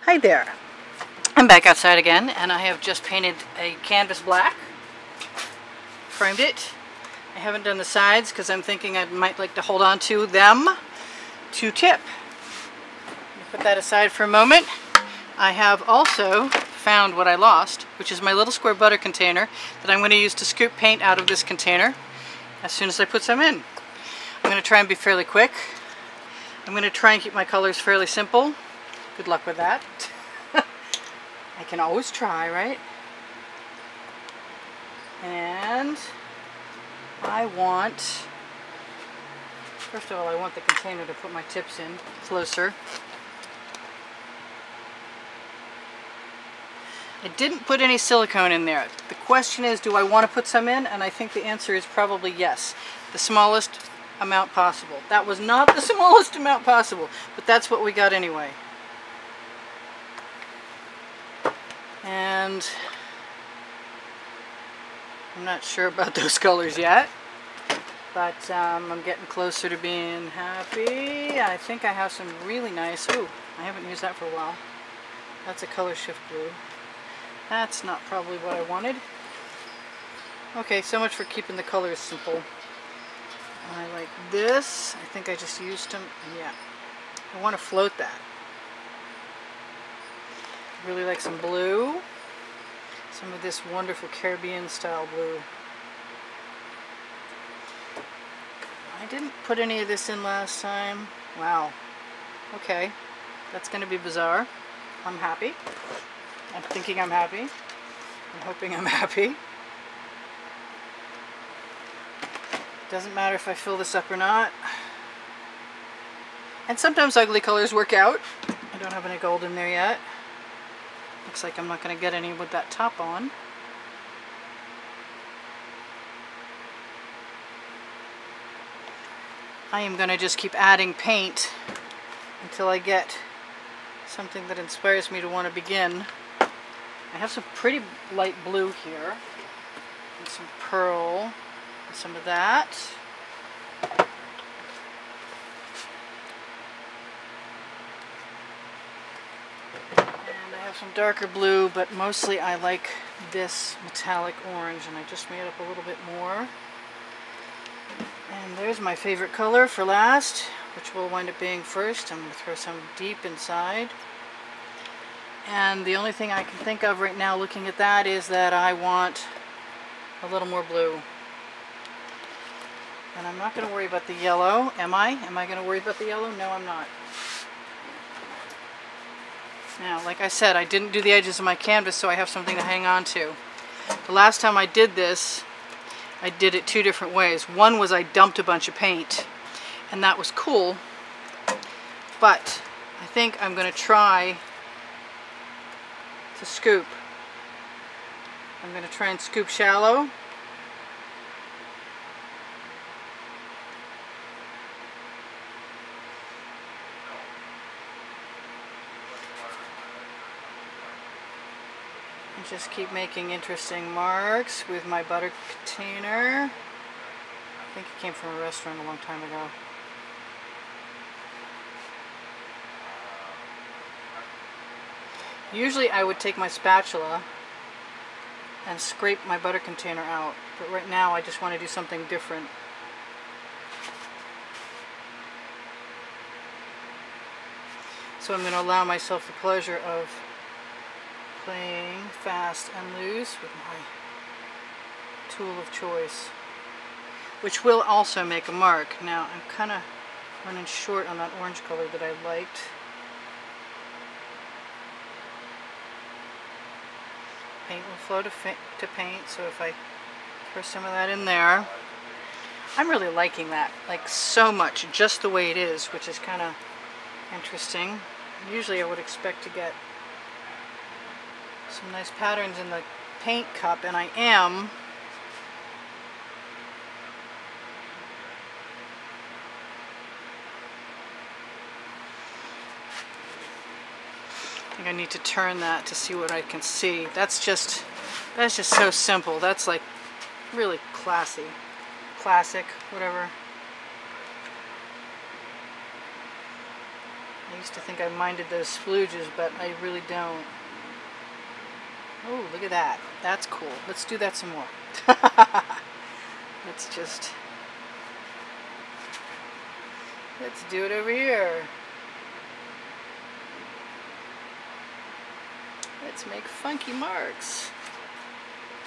Hi there. I'm back outside again, and I have just painted a canvas black. Framed it. I haven't done the sides because I'm thinking I might like to hold on to them to tip. Put that aside for a moment. I have also found what I lost, which is my little square butter container that I'm going to use to scoop paint out of this container as soon as I put some in. I'm going to try and be fairly quick. I'm going to try and keep my colors fairly simple. Good luck with that. I can always try, right? And I want, first of all, I want the container to put my tips in closer. I didn't put any silicone in there. The question is, do I want to put some in? And I think the answer is probably yes. The smallest amount possible. That was not the smallest amount possible, but that's what we got anyway. And I'm not sure about those colors yet, but I'm getting closer to being happy. I think I have some really nice, ooh, I haven't used that for a while. That's a color shift blue. That's not probably what I wanted. Okay, so much for keeping the colors simple. I like this. I think I just used them. Yeah, I want to float that. Really like some blue. Some of this wonderful Caribbean style blue. I didn't put any of this in last time. Wow. Okay, that's going to be bizarre. I'm happy. I'm thinking I'm happy. I'm hoping I'm happy. Doesn't matter if I fill this up or not. And sometimes ugly colors work out. I don't have any gold in there yet. Looks like I'm not going to get any with that top on. I am going to just keep adding paint until I get something that inspires me to want to begin. I have some pretty light blue here, and some pearl, and some of that. And I have some darker blue, but mostly I like this metallic orange, and I just made up a little bit more. And there's my favorite color for last, which will wind up being first. I'm going to throw some deep inside. And the only thing I can think of right now looking at that is that I want a little more blue. And I'm not going to worry about the yellow, am I? Am I going to worry about the yellow? No, I'm not. Now, like I said, I didn't do the edges of my canvas, so I have something to hang on to. The last time I did this, I did it two different ways. One was I dumped a bunch of paint, and that was cool. But I think I'm going to try to scoop. I'm going to try and scoop shallow. And just keep making interesting marks with my butter container. I think it came from a restaurant a long time ago. Usually I would take my spatula and scrape my butter container out, but right now I just want to do something different. So I'm going to allow myself the pleasure of playing fast and loose with my tool of choice, which will also make a mark. Now I'm kind of running short on that orange color that I liked. Paint will flow to paint, so if I throw some of that in there. I'm really liking that, like so much, just the way it is, which is kind of interesting. Usually I would expect to get some nice patterns in the paint cup, and I am. I think I need to turn that to see what I can see. That's just so simple. That's like really classy, classic, whatever. used to think I minded those splooges, but I really don't. Oh, look at that. That's cool. Let's do that some more. Let's do it over here. Let's make funky marks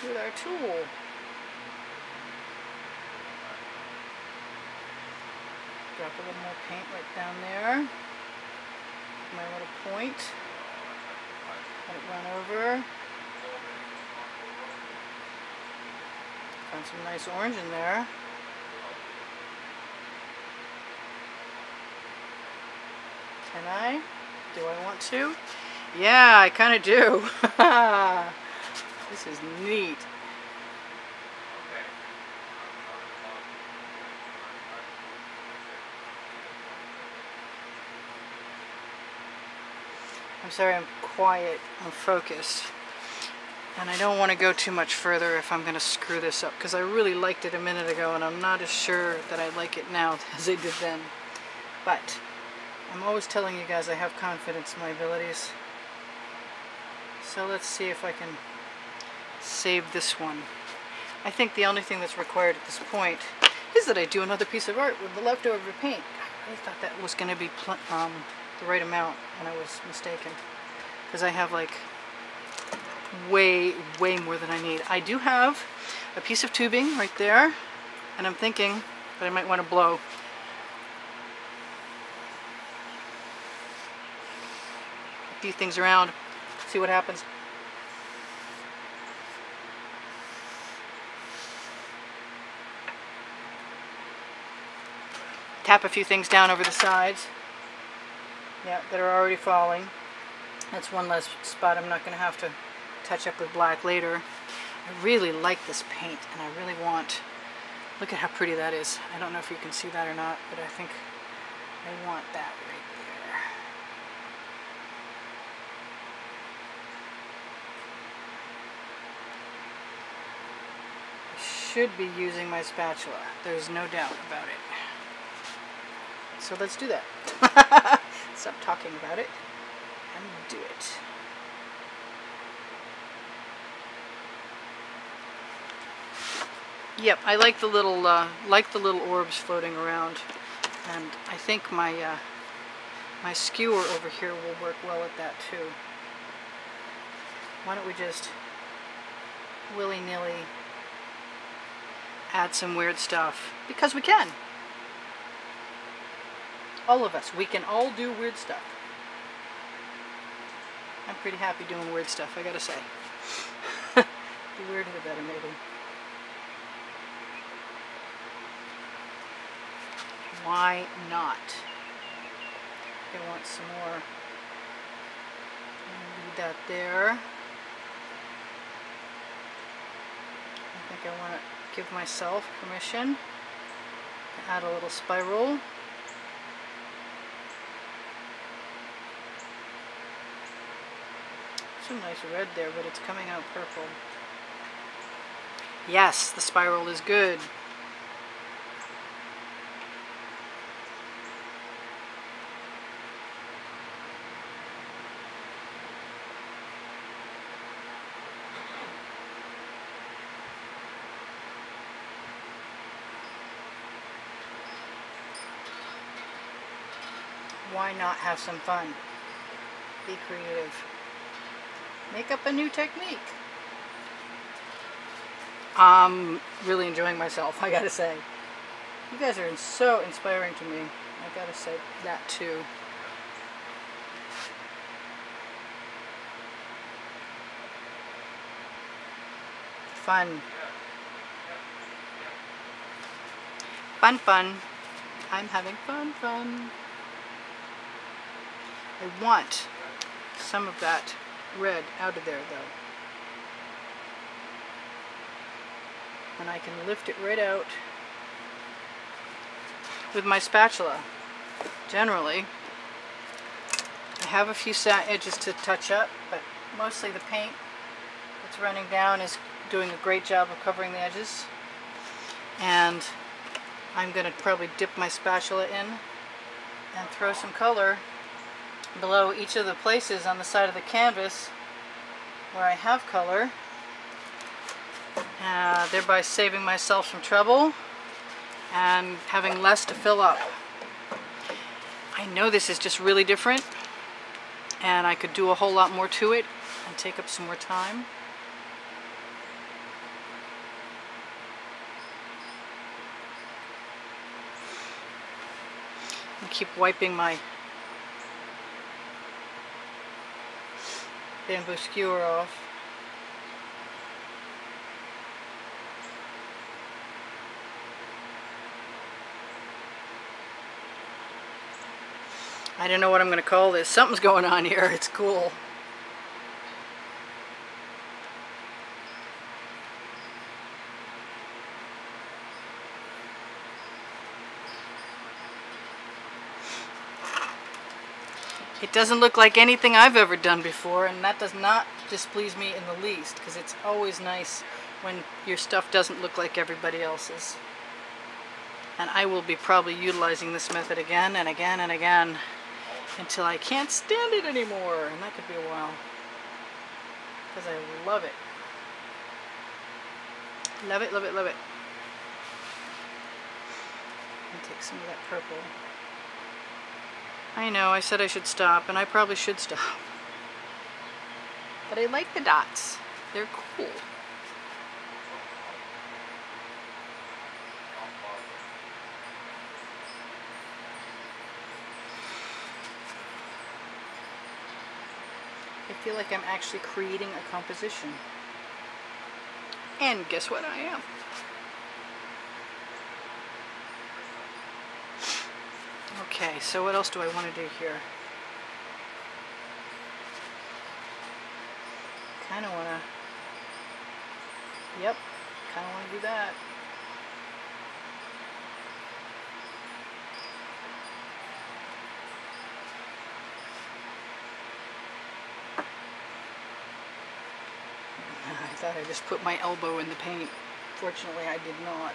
with our tool. Drop a little more paint right down there. My little point. Let it run over. Found some nice orange in there. Can I? Do I want to? Yeah, I kind of do. This is neat. I'm sorry, I'm quiet, I'm focused. And I don't want to go too much further if I'm going to screw this up, because I really liked it a minute ago and I'm not as sure that I like it now as I did then. But I'm always telling you guys I have confidence in my abilities. So let's see if I can save this one. I think the only thing that's required at this point is that I do another piece of art with the leftover paint. I thought that was going to be the right amount, and I was mistaken, because I have like way more than I need. I do have a piece of tubing right there, and I'm thinking that I might want to blow. A few things around, see what happens. Tap a few things down over the sides. Yeah, that are already falling. That's one less spot I'm not going to have to touch up with black later. I really like this paint, and I really want... Look at how pretty that is. I don't know if you can see that or not, but I think I want that right there. I should be using my spatula. There's no doubt about it. So let's do that. Stop talking about it and do it. Yep, I like the little orbs floating around, and I think my my skewer over here will work well at that too. Why don't we just willy-nilly add some weird stuff, because we can. All of us, we can all do weird stuff. I'm pretty happy doing weird stuff, I gotta say. The weirder the better, maybe. Why not? I want some more. Leave that there. I think I want to give myself permission to add a little spiral. Some nice red there, but it's coming out purple. Yes, the spiral is good. Why not have some fun? Be creative. Make up a new technique. I'm really enjoying myself, I gotta say. You guys are so inspiring to me. I gotta say that too. Fun. Fun, fun. I'm having fun, fun. I want some of that red out of there though. And I can lift it right out with my spatula. Generally, I have a few edges to touch up, but mostly the paint that's running down is doing a great job of covering the edges. And I'm going to probably dip my spatula in and throw some color below each of the places on the side of the canvas where I have color, thereby saving myself some trouble and having less to fill up. I know this is just really different, and I could do a whole lot more to it and take up some more time. I keep wiping my bamboo skewer off. I don't know what I'm going to call this. Something's going on here. It's cool. It doesn't look like anything I've ever done before, and that does not displease me in the least, because it's always nice when your stuff doesn't look like everybody else's. And I will be probably utilizing this method again and again and again until I can't stand it anymore, and that could be a while, because I love it. Love it, love it, love it. I'll take some of that purple. I know, I said I should stop, and I probably should stop. But I like the dots. They're cool. I feel like I'm actually creating a composition. And guess what I am? Okay, so what else do I want to do here? Kind of want to... Yep, kind of want to do that. I thought I just put my elbow in the paint. Fortunately, I did not.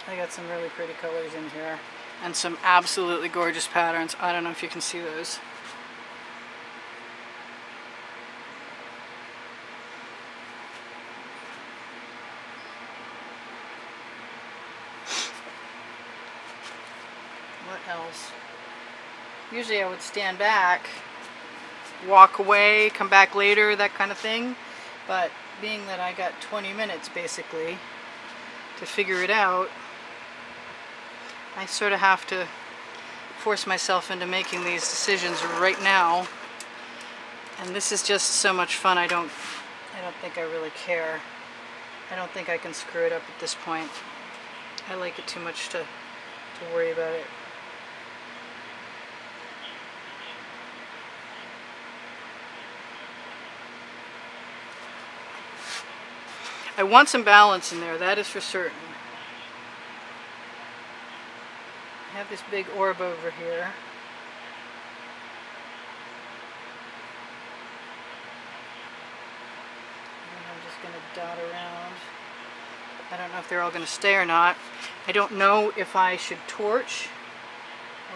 I got some really pretty colors in here and some absolutely gorgeous patterns. I don't know if you can see those. What else? Usually I would stand back, walk away, come back later, that kind of thing. But being that I got 20 minutes basically to figure it out, I sort of have to force myself into making these decisions right now. And this is just so much fun. I don't think I really care. I don't think I can screw it up at this point. I like it too much to worry about it. I want some balance in there, that is for certain. I have this big orb over here. And I'm just going to dot around. I don't know if they're all going to stay or not. I don't know if I should torch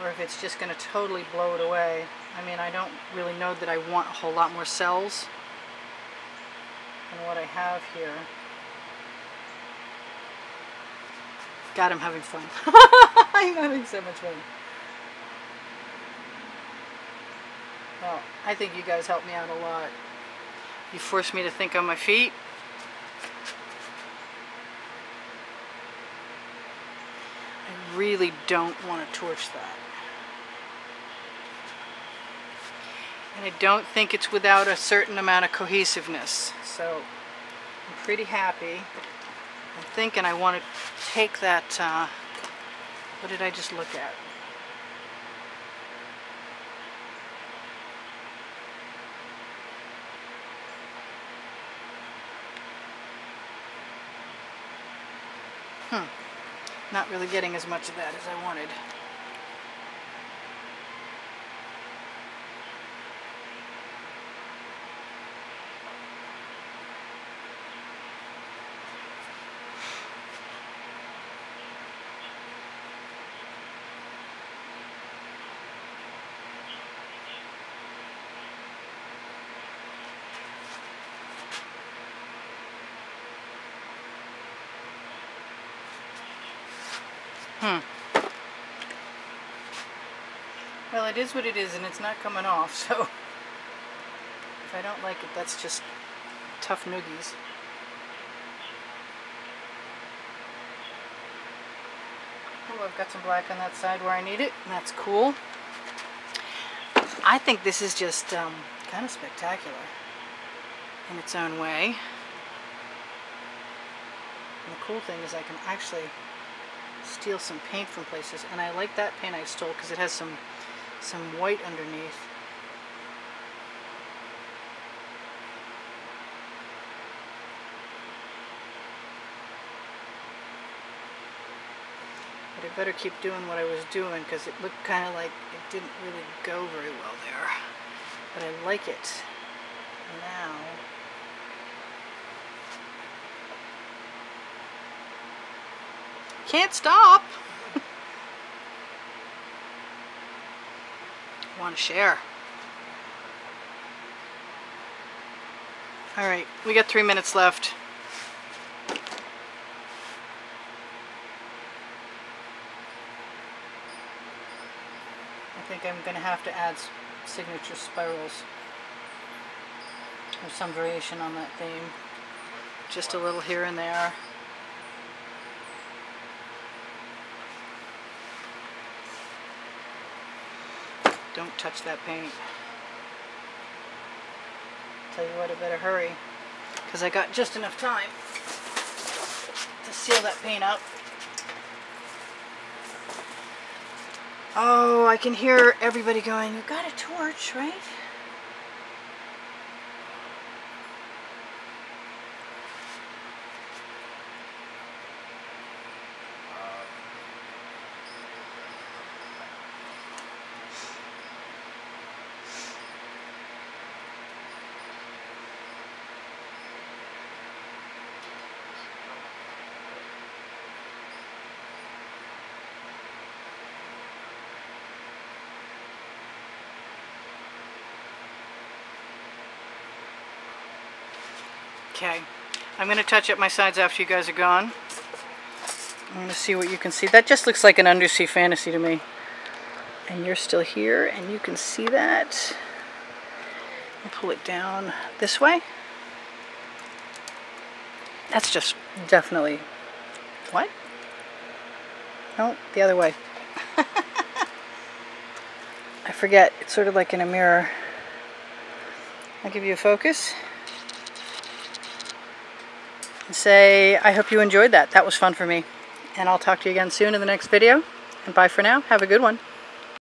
or if it's just going to totally blow it away. I mean, I don't really know that I want a whole lot more cells than what I have here. God, I'm having fun. I'm having so much fun. Well, I think you guys help me out a lot. You force me to think on my feet. I really don't want to torch that. And I don't think it's without a certain amount of cohesiveness. So I'm pretty happy. I'm thinking I want to take that, what did I just look at? Not really getting as much of that as I wanted. Well, it is what it is, and it's not coming off, so if I don't like it, that's just tough noogies. Oh, I've got some black on that side where I need it, and that's cool. I think this is just kind of spectacular in its own way. And the cool thing is I can actually steal some paint from places, and I like that paint I stole because it has some white underneath. But I better keep doing what I was doing because it looked kind of like it didn't really go very well there. But I like it now. Can't stop. Want to share. All right, we got 3 minutes left. I think I'm going to have to add signature spirals or some variation on that theme. Just a little here and there. Don't touch that paint. Tell you what, I better hurry because I got just enough time to seal that paint up. Oh, I can hear everybody going, "You got a torch, right?" Okay, I'm going to touch up my sides after you guys are gone. I'm going to see what you can see. That just looks like an undersea fantasy to me. And you're still here, and you can see that. I'll pull it down this way. That's just definitely... What? No, the other way. I forget. It's sort of like in a mirror. I'll give you a focus. And say, I hope you enjoyed that. That was fun for me. And I'll talk to you again soon in the next video. And bye for now. Have a good one.